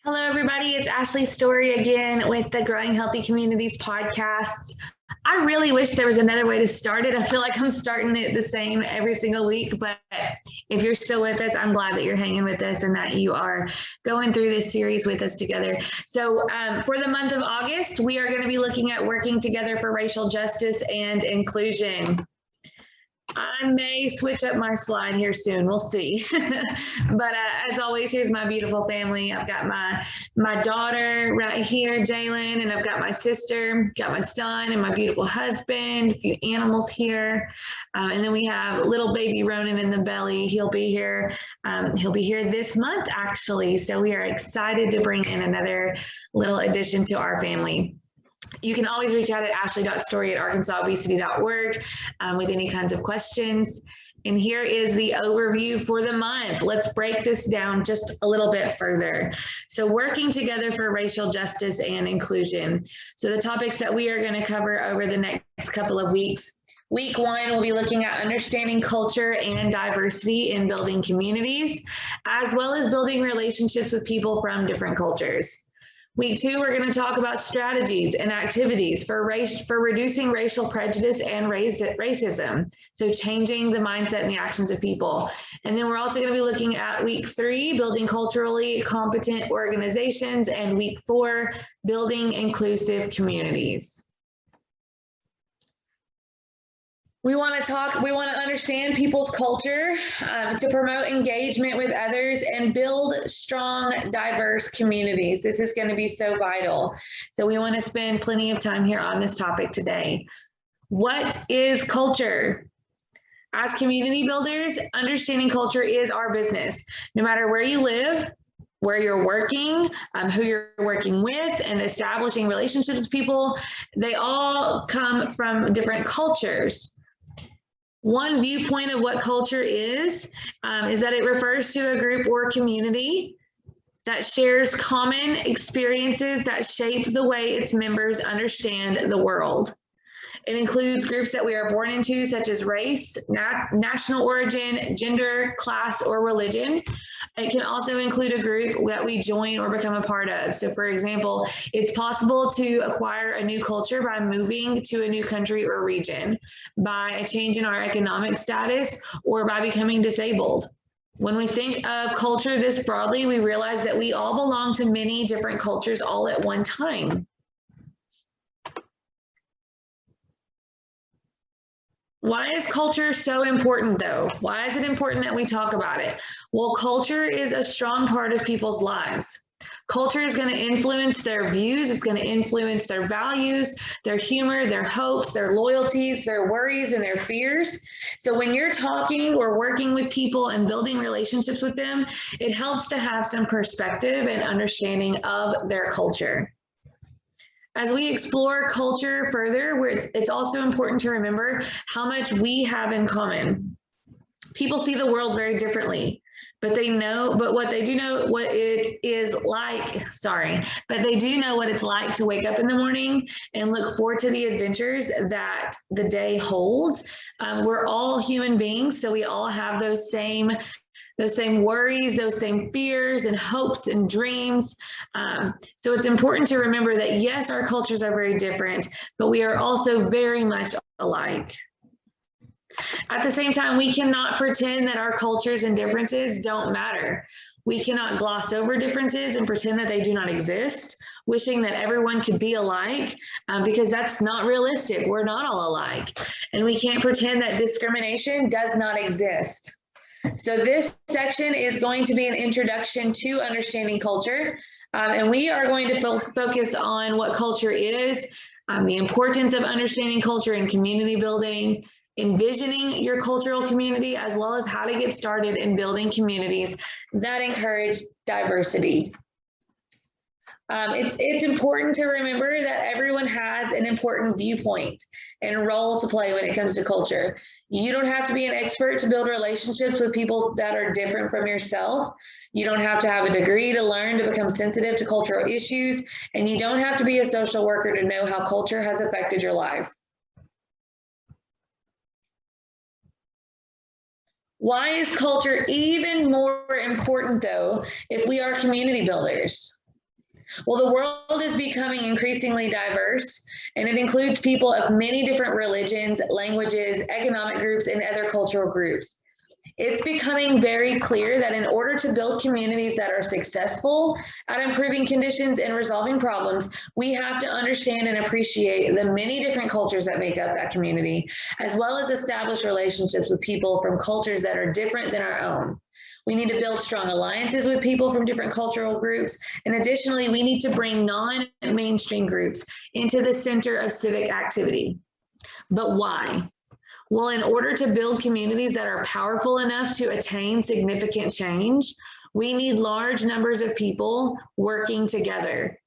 Hello, everybody. It's Ashley Story again with the Growing Healthy Communities podcast. I really wish there was another way to start it. I feel like I'm starting it the same every single week, but if you're still with us, I'm glad that you're hanging with us and that you are going through this series with us together. So for the month of August, we are going to be looking at working together for racial justice and inclusion. I may switch up my slide here soon. We'll see. But as always, here's my beautiful family. I've got my daughter right here, Jalen, and I've got my sister, got my son, and my beautiful husband. A few animals here, and then we have little baby Ronan in the belly. He'll be here. He'll be here this month, actually. So we are excited to bring in another little addition to our family. You can always reach out at ashley.story@arkansasobesity.org with any kinds of questions. And here is the overview for the month. Let's break this down just a little bit further. So working together for racial justice and inclusion. So the topics that we are going to cover over the next couple of weeks. Week 1, we'll be looking at understanding culture and diversity in building communities, as well as building relationships with people from different cultures. Week 2, we're going to talk about strategies and activities for reducing racial prejudice and racism. So changing the mindset and the actions of people. And then we're also going to be looking at week 3, building culturally competent organizations, and week 4, building inclusive communities. We want to understand people's culture to promote engagement with others and build strong, diverse communities. This is going to be so vital. So we want to spend plenty of time here on this topic today. What is culture? As community builders, understanding culture is our business. No matter where you live, where you're working, who you're working with, and establishing relationships with people, they all come from different cultures. One viewpoint of what culture is that it refers to a group or community that shares common experiences that shape the way its members understand the world. It includes groups that we are born into, such as race, national origin, gender, class, or religion. It can also include a group that we join or become a part of. So for example, it's possible to acquire a new culture by moving to a new country or region, by a change in our economic status, or by becoming disabled. When we think of culture this broadly, we realize that we all belong to many different cultures all at one time. Why is culture so important, though? Why is it important that we talk about it? Well, culture is a strong part of people's lives. Culture is going to influence their views. It's going to influence their values, their humor, their hopes, their loyalties, their worries, and their fears. So when you're talking or working with people and building relationships with them, it helps to have some perspective and understanding of their culture. As we explore culture further, it's also important to remember how much we have in common. People see the world very differently, but they do know what it's like to wake up in the morning and look forward to the adventures that the day holds. We're all human beings, so we all have those same worries, those same fears and hopes and dreams. So it's important to remember that yes, our cultures are very different, but we are also very much alike. At the same time, we cannot pretend that our cultures and differences don't matter. We cannot gloss over differences and pretend that they do not exist, wishing that everyone could be alike, because that's not realistic. We're not all alike. And we can't pretend that discrimination does not exist. So this section is going to be an introduction to understanding culture, and we are going to focus on what culture is, the importance of understanding culture in community building, envisioning your cultural community, as well as how to get started in building communities that encourage diversity. It's important to remember that everyone has an important viewpoint and role to play when it comes to culture. You don't have to be an expert to build relationships with people that are different from yourself. You don't have to have a degree to learn to become sensitive to cultural issues, and you don't have to be a social worker to know how culture has affected your life. Why is culture even more important, though, if we are community builders? Well, the world is becoming increasingly diverse, and it includes people of many different religions, languages, economic groups, and other cultural groups. It's becoming very clear that in order to build communities that are successful at improving conditions and resolving problems, we have to understand and appreciate the many different cultures that make up that community, as well as establish relationships with people from cultures that are different than our own. We need to build strong alliances with people from different cultural groups. And additionally, we need to bring non-mainstream groups into the center of civic activity. But why? Well, in order to build communities that are powerful enough to attain significant change, we need large numbers of people working together.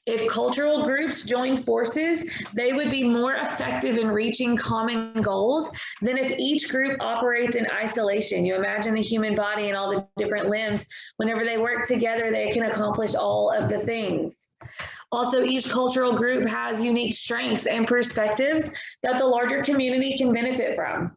If cultural groups joined forces, they would be more effective in reaching common goals than if each group operates in isolation. You imagine the human body and all the different limbs. Whenever they work together, they can accomplish all of the things. Also, each cultural group has unique strengths and perspectives that the larger community can benefit from.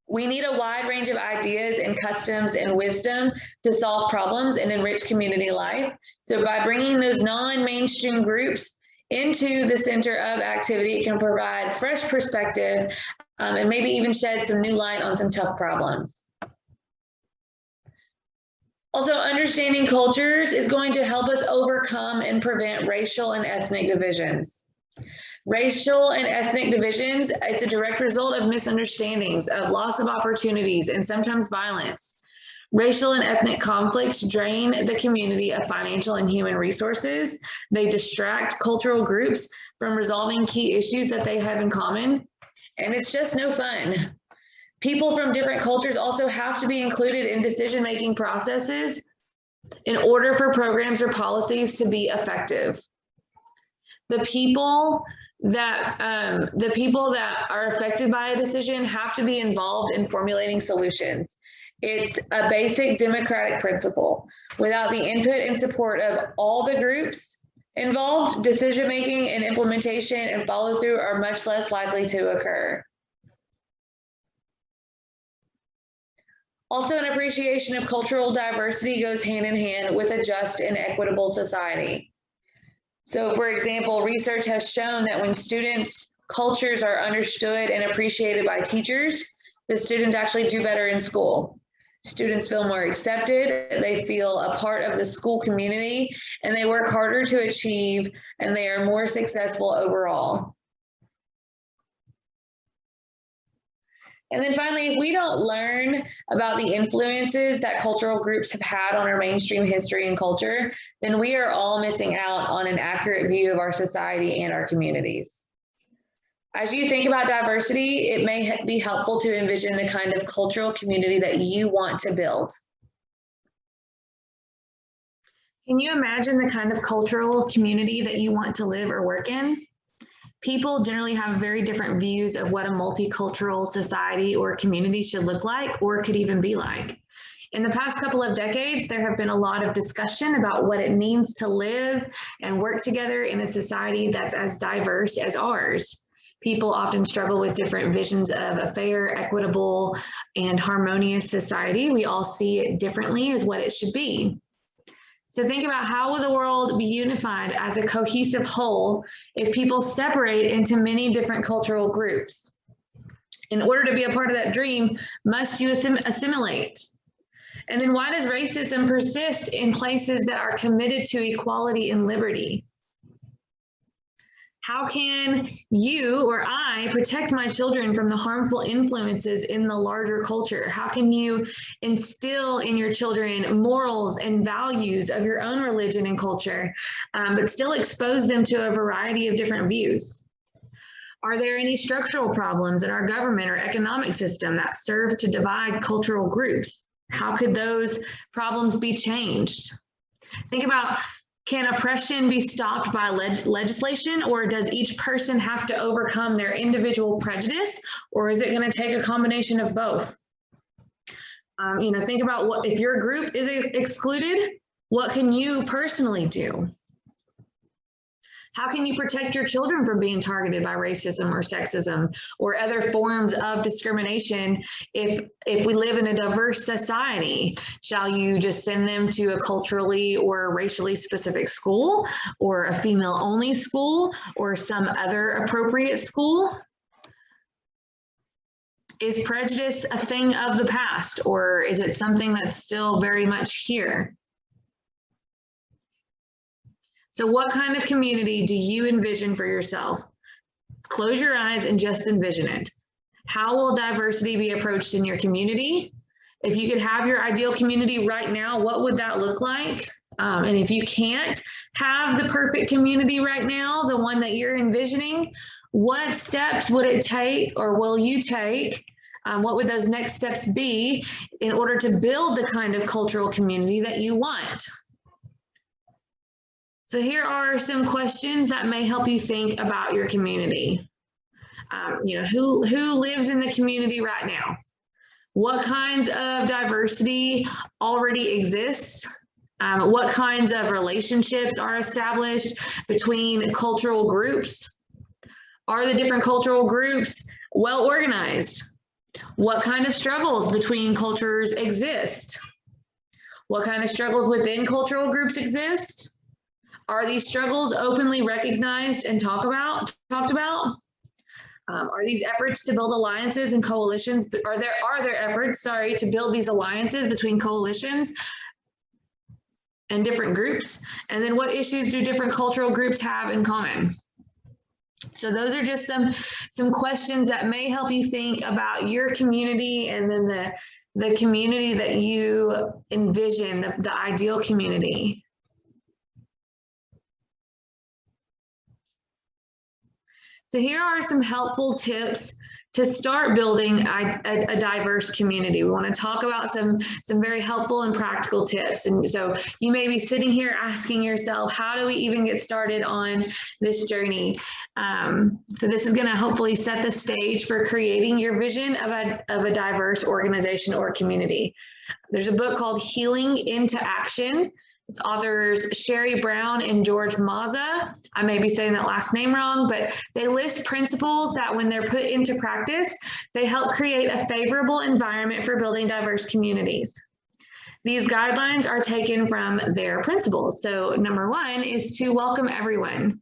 We need a wide range of ideas and customs and wisdom to solve problems and enrich community life. So by bringing those non-mainstream groups into the center of activity, it can provide fresh perspective and maybe even shed some new light on some tough problems. Also, understanding cultures is going to help us overcome and prevent racial and ethnic divisions. Racial and ethnic divisions, it's a direct result of misunderstandings, of loss of opportunities, and sometimes violence. Racial and ethnic conflicts drain the community of financial and human resources. They distract cultural groups from resolving key issues that they have in common, and it's just no fun. People from different cultures also have to be included in decision-making processes in order for programs or policies to be effective. The people that are affected by a decision have to be involved in formulating solutions. It's a basic democratic principle. Without the input and support of all the groups involved, decision-making and implementation and follow-through are much less likely to occur. Also, an appreciation of cultural diversity goes hand in hand with a just and equitable society. So, for example, research has shown that when students' cultures are understood and appreciated by teachers, the students actually do better in school. Students feel more accepted, they feel a part of the school community, and they work harder to achieve, and they are more successful overall. And then finally, if we don't learn about the influences that cultural groups have had on our mainstream history and culture, then we are all missing out on an accurate view of our society and our communities. As you think about diversity, it may be helpful to envision the kind of cultural community that you want to build. Can you imagine the kind of cultural community that you want to live or work in? People generally have very different views of what a multicultural society or community should look like or could even be like. In the past couple of decades, there have been a lot of discussion about what it means to live and work together in a society that's as diverse as ours. People often struggle with different visions of a fair, equitable, and harmonious society. We all see it differently as what it should be. So think about how will the world be unified as a cohesive whole if people separate into many different cultural groups? In order to be a part of that dream, must you assimilate? And then why does racism persist in places that are committed to equality and liberty? How can you or I protect my children from the harmful influences in the larger culture? How can you instill in your children morals and values of your own religion and culture, but still expose them to a variety of different views? Are there any structural problems in our government or economic system that serve to divide cultural groups? How could those problems be changed? Think about, can oppression be stopped by legislation, or does each person have to overcome their individual prejudice, or is it going to take a combination of both? Think about what if your group is excluded, what can you personally do? How can you protect your children from being targeted by racism or sexism or other forms of discrimination if we live in a diverse society? Shall you just send them to a culturally or racially specific school, or a female-only school, or some other appropriate school? Is prejudice a thing of the past, or is it something that's still very much here? So what kind of community do you envision for yourself? Close your eyes and just envision it. How will diversity be approached in your community? If you could have your ideal community right now, what would that look like? And if you can't have the perfect community right now, the one that you're envisioning, what steps would it take, or will you take? What would those next steps be in order to build the kind of cultural community that you want? So here are some questions that may help you think about your community. Who lives in the community right now? What kinds of diversity already exist? What kinds of relationships are established between cultural groups? Are the different cultural groups well organized? What kind of struggles between cultures exist? What kind of struggles within cultural groups exist? Are these struggles openly recognized and talked about? Are these efforts to build alliances and coalitions? Are there efforts, to build these alliances between coalitions and different groups? And then what issues do different cultural groups have in common? So those are just some questions that may help you think about your community, and then the community that you envision, the ideal community. So here are some helpful tips to start building a diverse community. We want to talk about some very helpful and practical tips. And so you may be sitting here asking yourself, how do we even get started on this journey? So this is going to hopefully set the stage for creating your vision of a diverse organization or community. There's a book called Healing into Action. It's authors Sherry Brown and George Mazza. I may be saying that last name wrong, but they list principles that when they're put into practice, they help create a favorable environment for building diverse communities. These guidelines are taken from their principles. So number one is to welcome everyone.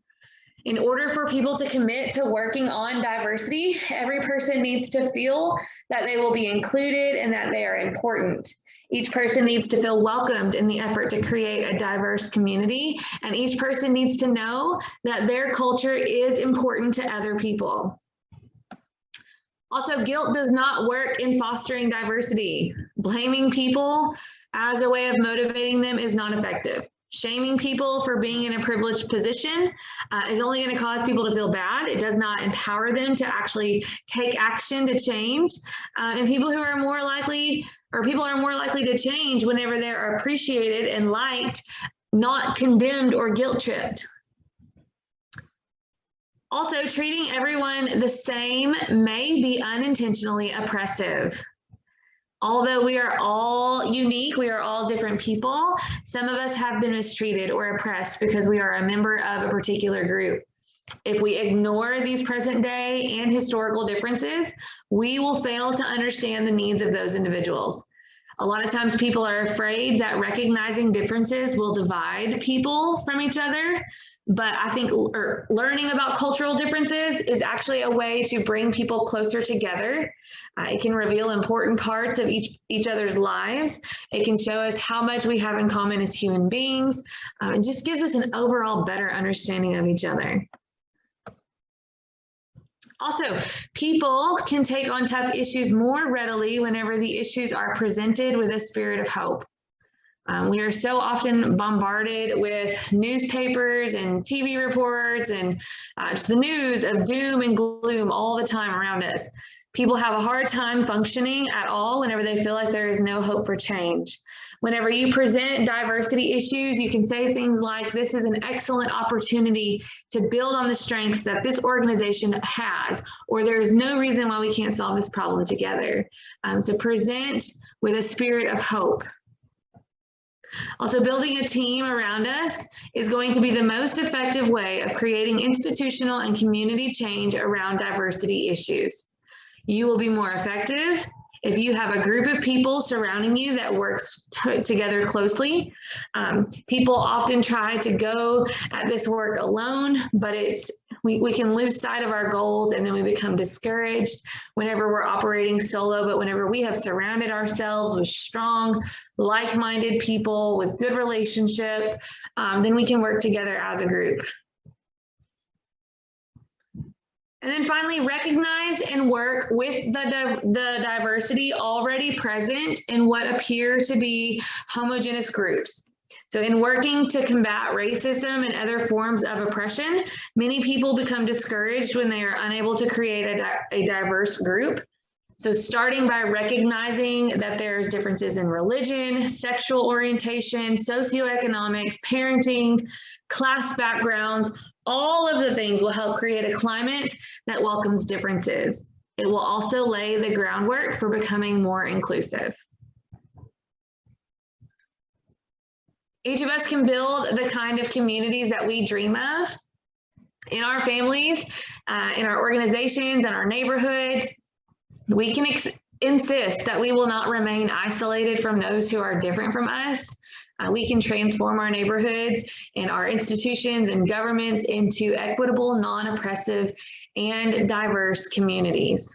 In order for people to commit to working on diversity, every person needs to feel that they will be included and that they are important. Each person needs to feel welcomed in the effort to create a diverse community, and each person needs to know that their culture is important to other people. Also, guilt does not work in fostering diversity. Blaming people as a way of motivating them is not effective. Shaming people for being in a privileged position is only going to cause people to feel bad. It does not empower them to actually take action to change. And people are more likely to change whenever they're appreciated and liked, not condemned or guilt tripped. Also, treating everyone the same may be unintentionally oppressive. Although we are all unique, we are all different people, some of us have been mistreated or oppressed because we are a member of a particular group. If we ignore these present day and historical differences, we will fail to understand the needs of those individuals. A lot of times people are afraid that recognizing differences will divide people from each other, but I think learning about cultural differences is actually a way to bring people closer together. It can reveal important parts of each other's lives. It can show us how much we have in common as human beings. It just gives us an overall better understanding of each other. Also, people can take on tough issues more readily whenever the issues are presented with a spirit of hope. We are so often bombarded with newspapers and TV reports and just the news of doom and gloom all the time around us. People have a hard time functioning at all whenever they feel like there is no hope for change. Whenever you present diversity issues, you can say things like, this is an excellent opportunity to build on the strengths that this organization has, or there is no reason why we can't solve this problem together. So present with a spirit of hope. Also, building a team around us is going to be the most effective way of creating institutional and community change around diversity issues. You will be more effective if you have a group of people surrounding you that works together closely. People often try to go at this work alone, but we can lose sight of our goals and then we become discouraged whenever we're operating solo. But whenever we have surrounded ourselves with strong, like-minded people with good relationships, then we can work together as a group. And then finally, recognize and work with the diversity already present in what appear to be homogeneous groups. So in working to combat racism and other forms of oppression, many people become discouraged when they are unable to create a diverse group. So starting by recognizing that there's differences in religion, sexual orientation, socioeconomics, parenting, class backgrounds, all of the things will help create a climate that welcomes differences. It will also lay the groundwork for becoming more inclusive. Each of us can build the kind of communities that we dream of in our families, in our organizations, in our neighborhoods. We can insist that we will not remain isolated from those who are different from us. We can transform our neighborhoods and our institutions and governments into equitable, non-oppressive, and diverse communities.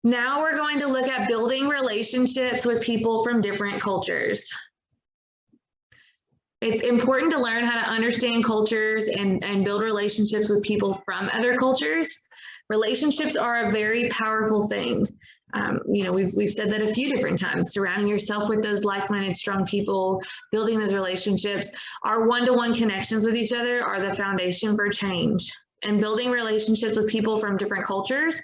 Now we're going to look at building relationships with people from different cultures. It's important to learn how to understand cultures and build relationships with people from other cultures. Relationships are a very powerful thing. We've said that a few different times. Surrounding yourself with those like-minded, strong people, building those relationships. Our one-to-one connections with each other are the foundation for change. And building relationships with people from different cultures,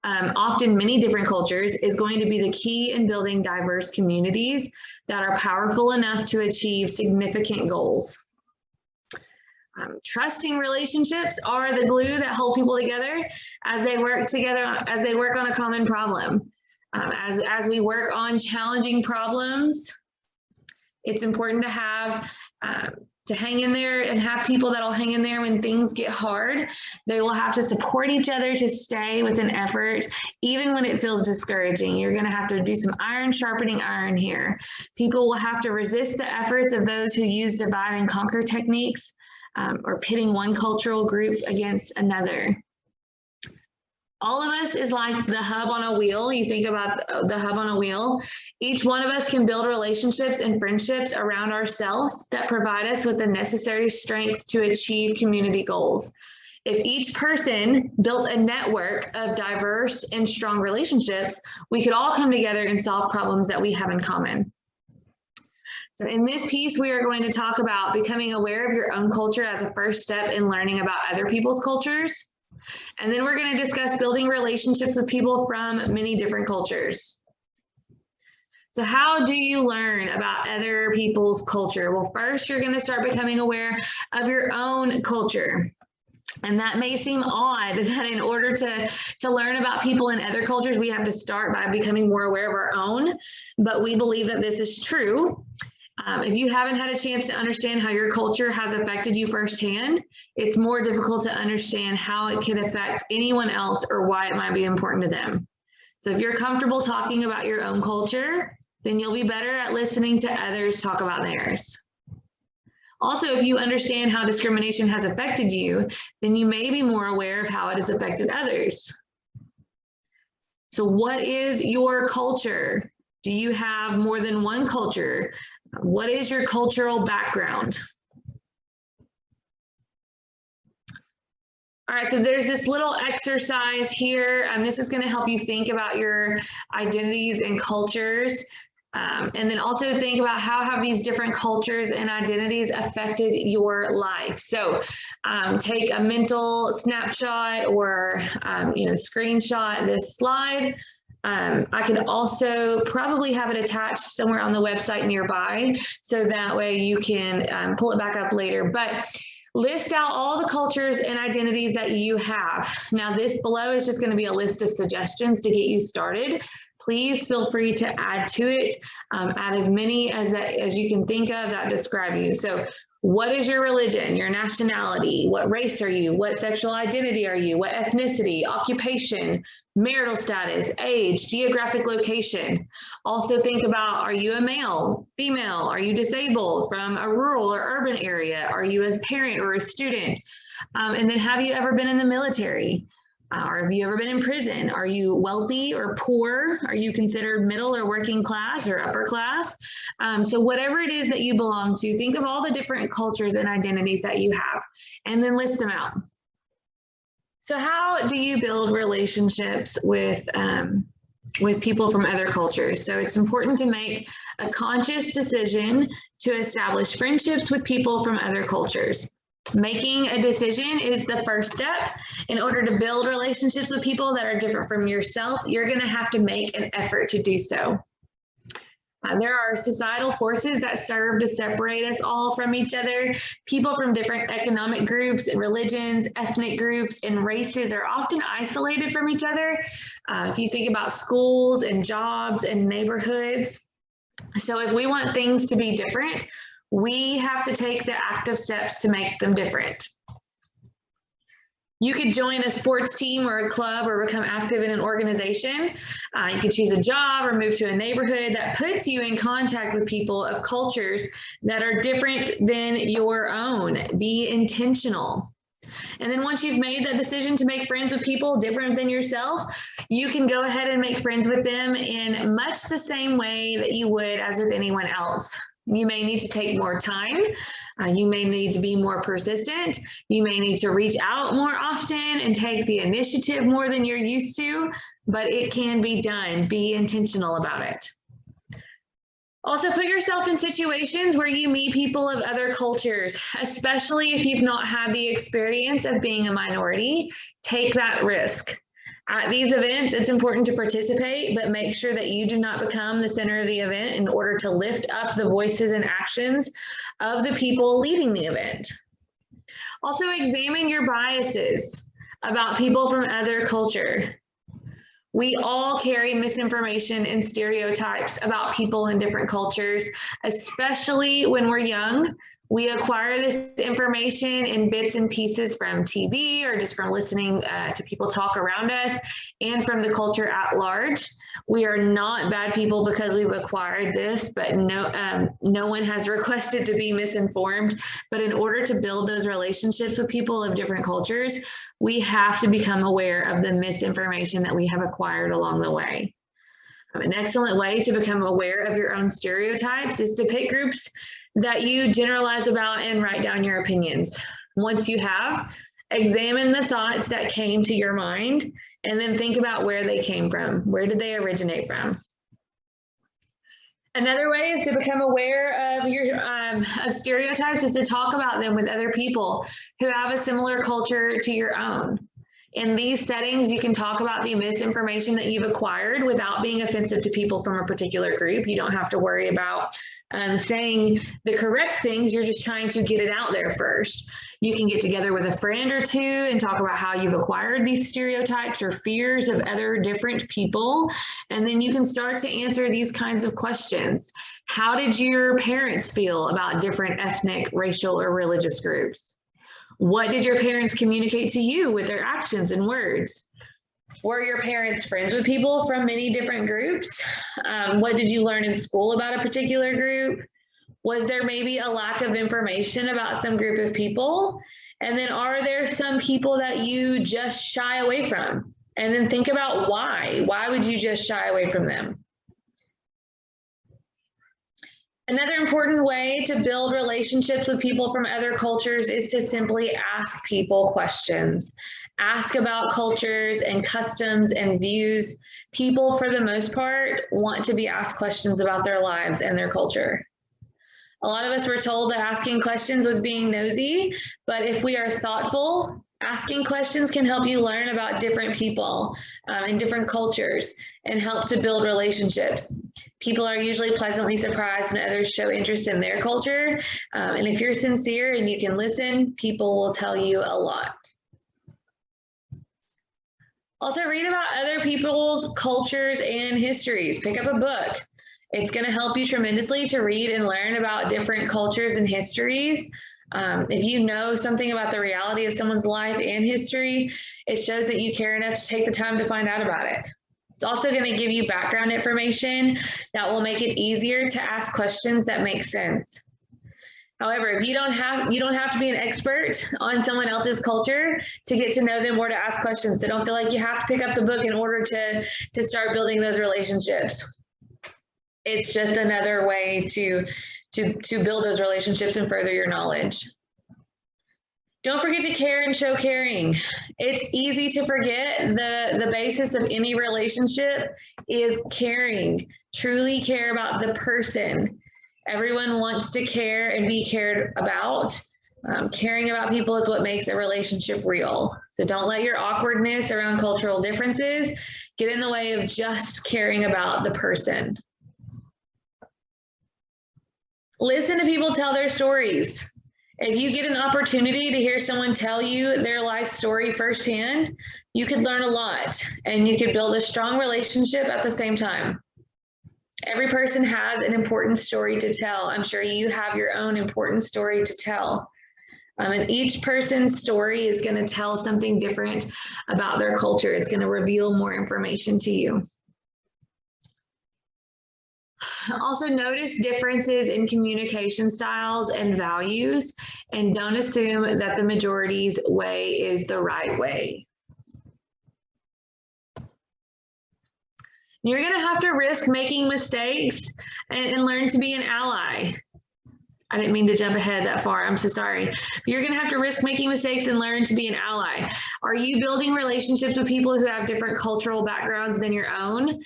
often many different cultures, is going to be the key in building diverse communities that are powerful enough to achieve significant goals. Trusting relationships are the glue that hold people together as they work on a common problem. As we work on challenging problems, it's important to have to hang in there and have people that'll hang in there when things get hard. They will have to support each other to stay with an effort, even when it feels discouraging. You're going to have to do some iron sharpening iron here. People will have to resist the efforts of those who use divide and conquer techniques, or pitting one cultural group against another. All of us is like the hub on a wheel. You think about the hub on a wheel. Each one of us can build relationships and friendships around ourselves that provide us with the necessary strength to achieve community goals. If each person built a network of diverse and strong relationships, we could all come together and solve problems that we have in common. So in this piece, we are going to talk about becoming aware of your own culture as a first step in learning about other people's cultures. And then we're going to discuss building relationships with people from many different cultures. So how do you learn about other people's culture? Well, first, you're going to start becoming aware of your own culture. And that may seem odd that in order to learn about people in other cultures, we have to start by becoming more aware of our own. But we believe that this is true. If you haven't had a chance to understand how your culture has affected you firsthand, it's more difficult to understand how it can affect anyone else or why it might be important to them. So if you're comfortable talking about your own culture, then you'll be better at listening to others talk about theirs. Also, if you understand how discrimination has affected you, then you may be more aware of how it has affected others. So what is your culture? Do you have more than one culture? What is your cultural background? All right, so there's this little exercise here, and this is going to help you think about your identities and cultures, and then also think about how have these different cultures and identities affected your life. So take a mental snapshot or screenshot this slide. I can also probably have it attached somewhere on the website nearby, so that way you can pull it back up later. But list out all the cultures and identities that you have. Now, this below is just going to be a list of suggestions to get you started. Please feel free to add to it. Add as many as you can think of that describe you. So what is your religion, your nationality? What race are you? What sexual identity are you? What ethnicity, occupation, marital status, age, geographic location? Also think about, are you a male, female? Are you disabled, from a rural or urban area? Are you a parent or a student? And then have you ever been in the military? Or have you ever been in prison? Are you wealthy or poor? Are you considered middle or working class or upper class? So whatever it is that you belong to, think of all the different cultures and identities that you have, and then list them out. So how do you build relationships with people from other cultures? So it's important to make a conscious decision to establish friendships with people from other cultures. Making a decision is the first step. In order to build relationships with people that are different from yourself, you're going to have to make an effort to do so. There are societal forces that serve to separate us all from each other. People from different economic groups and religions, ethnic groups, and races are often isolated from each other. If you think about schools and jobs and neighborhoods. So if we want things to be different, we have to take the active steps to make them different. You could join a sports team or a club or become active in an organization. You could choose a job or move to a neighborhood that puts you in contact with people of cultures that are different than your own. Be intentional. And then once you've made that decision to make friends with people different than yourself, you can go ahead and make friends with them in much the same way that you would as with anyone else. You may need to take more time. You may need to be more persistent. You may need to reach out more often and take the initiative more than you're used to, but it can be done. Be intentional about it. Also, put yourself in situations where you meet people of other cultures, especially if you've not had the experience of being a minority. Take that risk. At these events, it's important to participate, but make sure that you do not become the center of the event in order to lift up the voices and actions of the people leading the event. Also, examine your biases about people from other culture. We all carry misinformation and stereotypes about people in different cultures, especially when we're young. We acquire this information in bits and pieces from TV or just from listening to people talk around us and from the culture at large. We are not bad people because we've acquired this, but no one has requested to be misinformed. But in order to build those relationships with people of different cultures, we have to become aware of the misinformation that we have acquired along the way. An excellent way to become aware of your own stereotypes is to pick groups that you generalize about and write down your opinions. Once you have, examine the thoughts that came to your mind and then think about where they came from. Where did they originate from? Another way is to become aware of your of stereotypes is to talk about them with other people who have a similar culture to your own. In these settings, you can talk about the misinformation that you've acquired without being offensive to people from a particular group. You don't have to worry about saying the correct things. You're just trying to get it out there first. You can get together with a friend or two and talk about how you've acquired these stereotypes or fears of other different people. And then you can start to answer these kinds of questions. How did your parents feel about different ethnic, racial, or religious groups? What did your parents communicate to you with their actions and words? Were your parents friends with people from many different groups? What did you learn in school about a particular group? Was there maybe a lack of information about some group of people? And then are there some people that you just shy away from? And then think about why. Why would you just shy away from them? Another important way to build relationships with people from other cultures is to simply ask people questions. Ask about cultures and customs and views. People, for the most part, want to be asked questions about their lives and their culture. A lot of us were told that asking questions was being nosy, but if we are thoughtful, asking questions can help you learn about different people and different cultures and help to build relationships. People are usually pleasantly surprised when others show interest in their culture. And if you're sincere and you can listen, people will tell you a lot. Also, read about other people's cultures and histories. Pick up a book. It's going to help you tremendously to read and learn about different cultures and histories. If you know something about the reality of someone's life and history, it shows that you care enough to take the time to find out about it. It's also going to give you background information that will make it easier to ask questions that make sense. However, if you don't have to be an expert on someone else's culture to get to know them or to ask questions. So don't feel like you have to pick up the book in order to start building those relationships. It's just another way to build those relationships and further your knowledge. Don't forget to care and show caring. It's easy to forget the basis of any relationship is caring. Truly care about the person. Everyone wants to care and be cared about. Caring about people is what makes a relationship real. So don't let your awkwardness around cultural differences get in the way of just caring about the person. Listen to people tell their stories. If you get an opportunity to hear someone tell you their life story firsthand, you could learn a lot and you could build a strong relationship at the same time. Every person has an important story to tell. I'm sure you have your own important story to tell. And each person's story is going to tell something different about their culture. It's going to reveal more information to you. Also, notice differences in communication styles and values, and don't assume that the majority's way is the right way. You're going to have to risk making mistakes and learn to be an ally. I didn't mean to jump ahead that far. I'm so sorry. But you're going to have to risk making mistakes and learn to be an ally. Are you building relationships with people who have different cultural backgrounds than your own?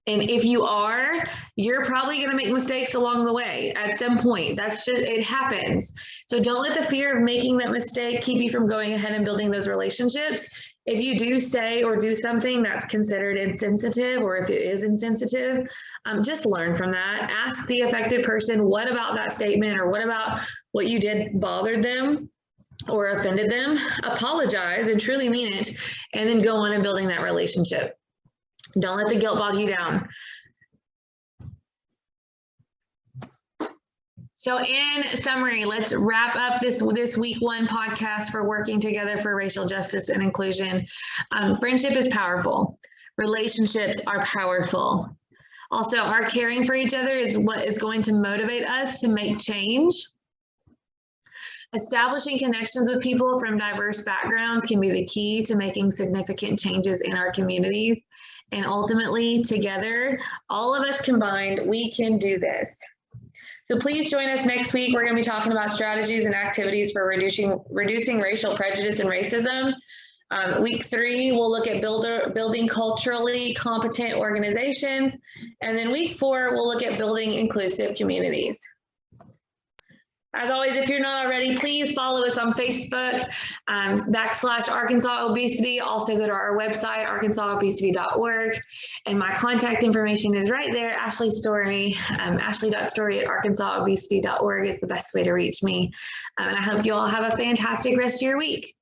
And if you are, you're probably going to make mistakes along the way at some point. That's just, it happens. So don't let the fear of making that mistake keep you from going ahead and building those relationships. If you do say or do something that's considered insensitive, or if it is insensitive, just learn from that. Ask the affected person, what about that statement, or what about what you did bothered them or offended them? Apologize and truly mean it, and then go on and building that relationship. Don't let the guilt bog you down. So in summary, let's wrap up this week one podcast for Working Together for Racial Justice and Inclusion. Friendship is powerful. Relationships are powerful. Also, our caring for each other is what is going to motivate us to make change. Establishing connections with people from diverse backgrounds can be the key to making significant changes in our communities. And ultimately, together, all of us combined, we can do this. So please join us next week. We're going to be talking about strategies and activities for reducing racial prejudice and racism. Week 3, we'll look at building culturally competent organizations. And then week 4, we'll look at building inclusive communities. As always, if you're not already, please follow us on Facebook, /Arkansas Obesity. Also go to our website, arkansasobesity.org. And my contact information is right there, Ashley's story. Ashley.story@arkansasobesity.org is the best way to reach me. And I hope you all have a fantastic rest of your week.